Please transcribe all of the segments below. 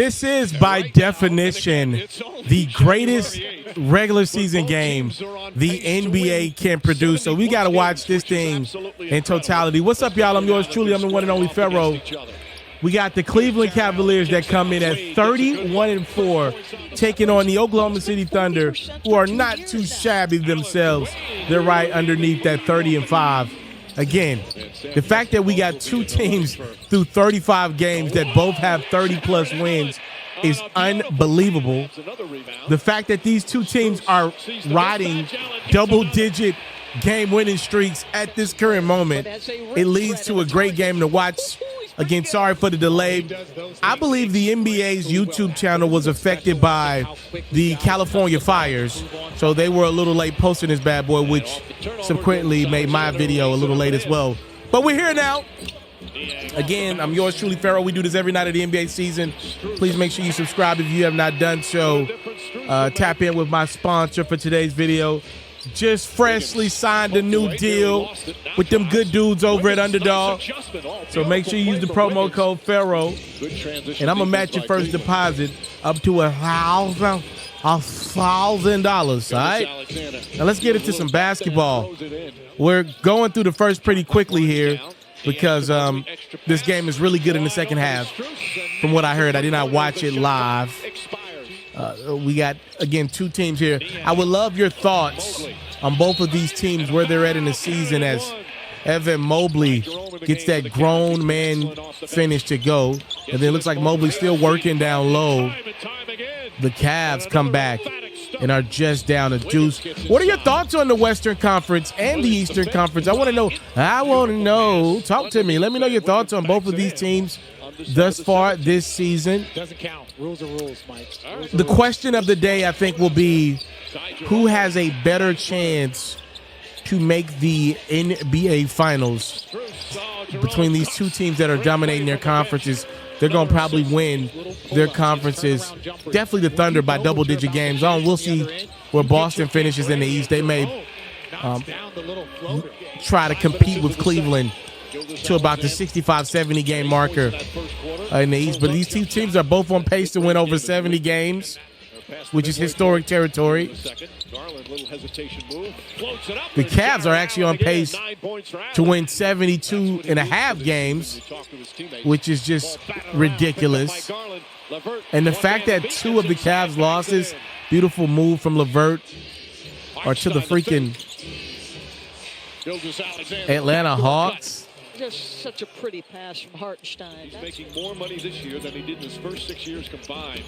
This is, by definition, the greatest regular season game the NBA can produce. So we got to watch this thing in totality. What's up, y'all? I'm yours truly. I'm the one and only FERRO. We got the Cleveland Cavaliers that come in at 31-4, taking on the Oklahoma City Thunder, who are not too shabby themselves. They're right underneath that 30-5. Again, the fact that we got two teams through 35 games that both have 30-plus wins is unbelievable. The fact that these two teams are riding double-digit game-winning streaks at this current moment, it leads to a great game to watch. Again, sorry for the delay. I believe the NBA's YouTube channel was affected by the California fires, so they were a little late posting this bad boy, which subsequently made my video a little late as well. But we're here now. Again, I'm yours truly, FERRO. We do this every night of the NBA season. Please make sure you subscribe if you have not done so. Tap in with my sponsor for today's video. Just freshly signed a new deal with them good dudes over at Underdog. So make sure you use the promo code FERRO. And I'm going to match your first deposit up to $1,000, all right? Now let's get into some basketball. We're going through the first pretty quickly here because this game is really good in the second half. From what I heard, I did not watch it live. We got, again, two teams here. I would love your thoughts on both of these teams, where they're at in the season, as Evan Mobley gets that grown man finish to go. And then it looks like Mobley's still working down low. The Cavs come back and are just down a deuce. What are your thoughts on the Western Conference and the Eastern Conference? I want to know. Talk to me. Let me know your thoughts on both of these teams thus far this season. Doesn't count. Rules are rules, Mike. The question of the day, I think, will be who has a better chance to make the NBA Finals. Between these two teams that are dominating their conferences, they're going to probably win their conferences. Definitely the Thunder by double-digit games. We'll see where Boston finishes in the East. They may try to compete with Cleveland to about the 65-70 game marker in the East. But these two teams are both on pace to win over 70 games, which is historic territory. The Cavs are actually on pace to win 72.5 games, which is just ridiculous. And the fact that two of the Cavs' losses, beautiful move from LeVert, are to the freaking Atlanta Hawks. Just such a pretty pass from Hartenstein. He's making more money this year than he did in his first 6 years combined.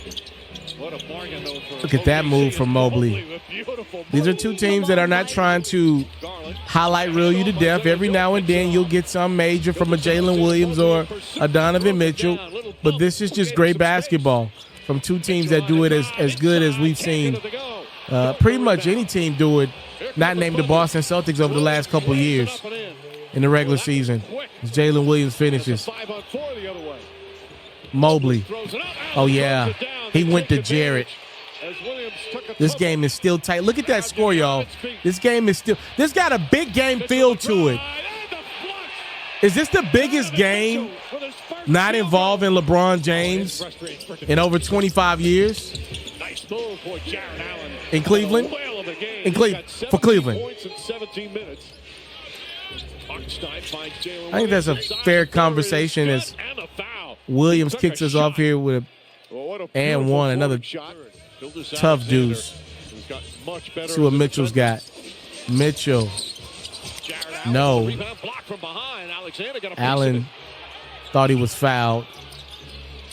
What a bargain, though, for Look at that move from Mobley. These are two teams that are not trying to highlight reel you to death. Every now and then you'll get some major from a Jalen Williams or a Donovan Mitchell. But this is just great basketball from two teams that do it as good as we've seen pretty much any team do it, not named the Boston Celtics, over the last couple years in the regular season. As Jalen Williams finishes. Mobley. Oh, yeah. He went to Jarrett. This game is still tight. Look at that score, y'all. This game is still – this got a big game feel to it. Is this the biggest game not involving LeBron James in over 25 years? In Cleveland? For Cleveland. I think that's a fair conversation as Williams kicks us off here with and one. Another tough deuce. See what Mitchell's got. Mitchell. No. Allen thought he was fouled.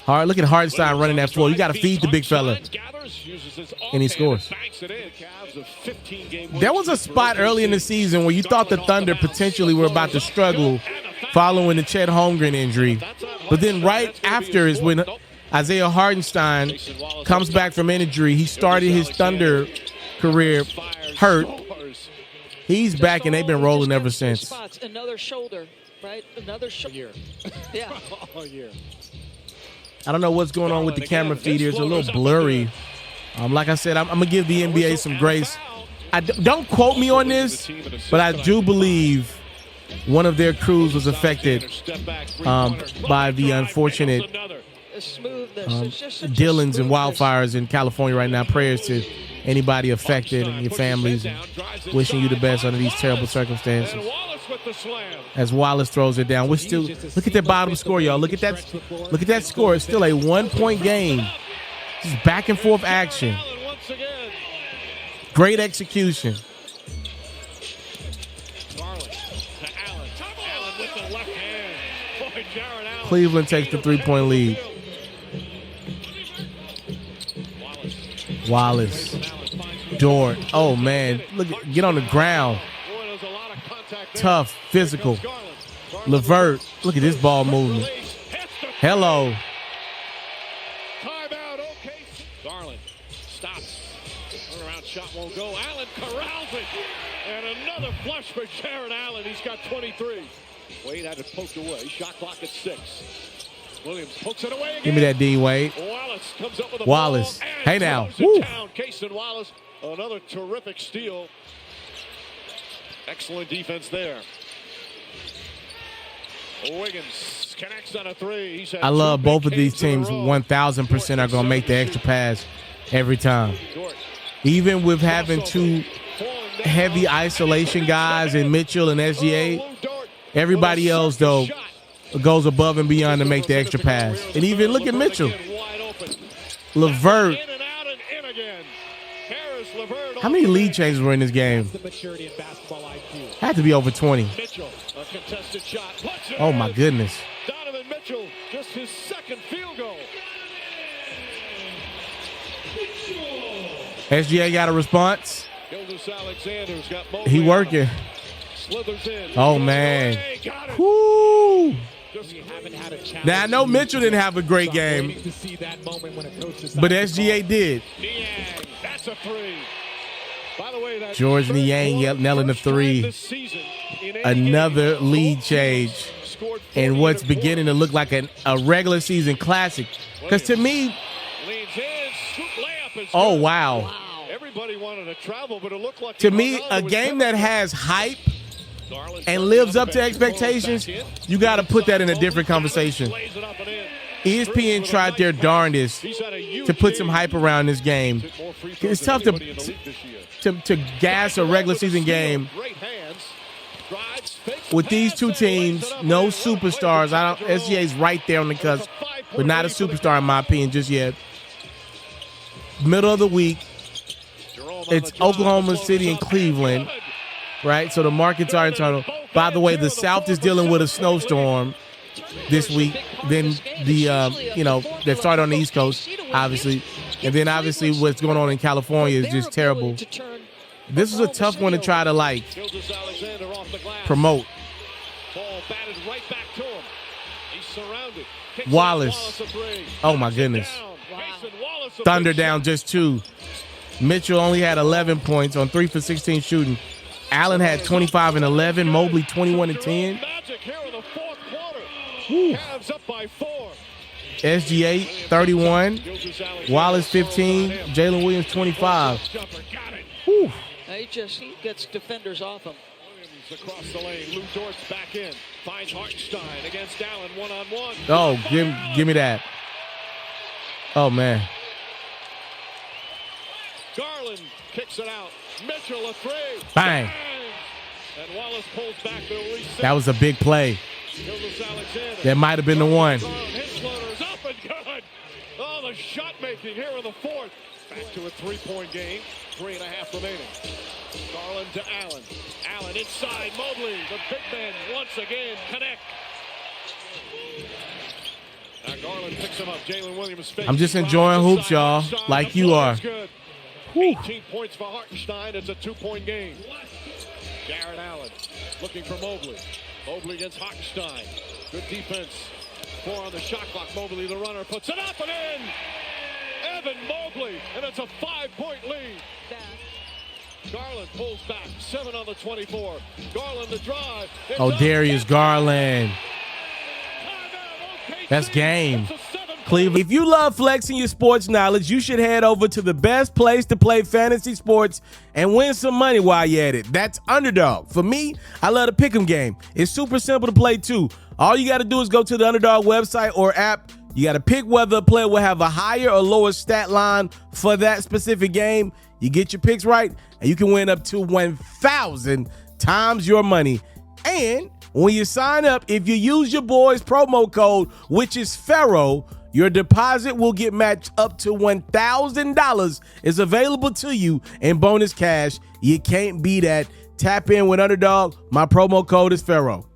Look at Hartenstein running that floor. You got to feed the big fella. And he scores. There was a spot early in the season where you thought the Thunder potentially were about to struggle following the Chet Holmgren injury. But then right after is when Isaiah Hartenstein comes back from injury. He started his Thunder career hurt. He's back, and they've been rolling ever since. Another shoulder, right? Another shoulder. Yeah. I don't know what's going on with the camera feed here. It's a little blurry. Like I said, I'm going to give the NBA some grace. Don't quote me on this, but I do believe one of their crews was affected by the unfortunate The smoothness. It's just such a Dylan's and smoothness. wildfires in California right now. Prayers to anybody affected and your families. And wishing you the best under these terrible circumstances. And Wallace with the slam. As Wallace throws it down, we're still look at that bottom score, y'all. Look at that. Look at that score. It's still a 1-point game. Just back and forth action. Allen once again. Great execution. Garland to Allen. Allen with the left hand. Boy, Jared Allen. Cleveland takes the 3-point lead. Wallace. Dort. Oh, man. Look, get on the ground. Boy, there's a lot of contact there. Tough, physical. Garland. Levert. Look at this ball movement. Hello. Timeout, okay. Garland stops. Around shot won't go. Allen corrals it. And another flush for Jared Allen. He's got 23. Wade had it poked away. Shot clock at 6. Williams pokes it away again. Give me that D, Wade. Wallace comes up with the Wallace. ball and Hey, now. throws it Woo. down. Cason Wallace, another terrific steal. Excellent defense there. Wiggins connects on a 3. He's had I love 2 both big of these games teams. in a row. 1,000% are going to make the extra pass every time. Dort. Even with having two heavy isolation guys in Mitchell and SGA, everybody else, though, goes above and beyond to make the extra pass. And even look at Mitchell. Levert. In and out and in again. Harris, Levert. How many lead changes were in this game? The maturity and basketball IQ. Had to be over 20. Mitchell, a contested shot. Puts it Oh, in. my goodness. Donovan Mitchell, just his second field goal. SGA got a response. Gildas Alexander's got He working. Slithers in. Oh, man. Got it. Woo! Just haven't had a chance. Now, I know Mitchell didn't have a great game, to see that moment when a coach but SGA did. Niang, that's a 3. By the way, that George Niang nailing the 3. Another lead change. And what's beginning to look like a regular season classic. Because to me, Leans in, scoop layup is oh, good. wow. Everybody wanted to travel, but it looked like To me, a game that has hype and lives up to expectations, you got to put that in a different conversation. ESPN tried their darndest to put some hype around this game. It's tough to gas a regular season game with these two teams, no superstars. SGA's right there on the cusp, but not a superstar in my opinion just yet. Middle of the week, it's Oklahoma City and Cleveland, right? So the markets are internal. By the way, the South is dealing with a snowstorm this week. Then that started on the East Coast, obviously. And then obviously what's going on in California is just terrible. This is a tough one to try to promote. Ball batted right back to him. He's surrounded. Wallace. Oh my goodness. Thunder down just 2. Mitchell only had 11 points on 3 for 16 shooting. Allen had 25 and 11. Mobley 21 and 10. Magic here in the fourth quarter. Woo. Cavs up by 4. SGA 31. Wallace 15. Jalen Williams 25. Whew. He gets defenders off him. Williams across the lane. Lou Dort's back in. Finds Hartenstein against Allen one-on-one. Oh, give me that. Oh, man. Garland kicks it out. Mitchell a 3. Bang. And Wallace pulls back to release. That was a big play. Gildas Alexander. That might have been the one. His floater's up and good. Oh, the shot making here in the fourth. Back to a 3-point game. 3.5 remaining. Garland to Allen. Allen inside. Mobley, the big man, once again connect. Now Garland picks him up. Jalen Williams fakes. I'm just enjoying hoops, y'all, like you are. 18 points for Hartenstein. It's a 2-point game. Jared Allen looking for Mobley. Mobley against Hartenstein. Good defense. 4 on the shot clock. Mobley, the runner, puts it up and in. Evan Mobley, and it's a 5-point lead. Garland pulls back. 7 on the 24. Garland the drive. It's Oh, up. Darius Garland. Timeout, OKC. That's game. It's a 7-point Cleveland. If you love flexing your sports knowledge, you should head over to the best place to play fantasy sports and win some money while you're at it. That's Underdog. For me, I love the pick'em game. It's super simple to play too. All you got to do is go to the Underdog website or app, You got to pick whether a player will have a higher or lower stat line for that specific game. You get your picks right, and you can win up to 1,000 times your money. And when you sign up, if you use your boy's promo code, which is FERRO, your deposit will get matched up to $1,000 is available to you in bonus cash. You can't beat that. Tap in with Underdog. My promo code is FERRO.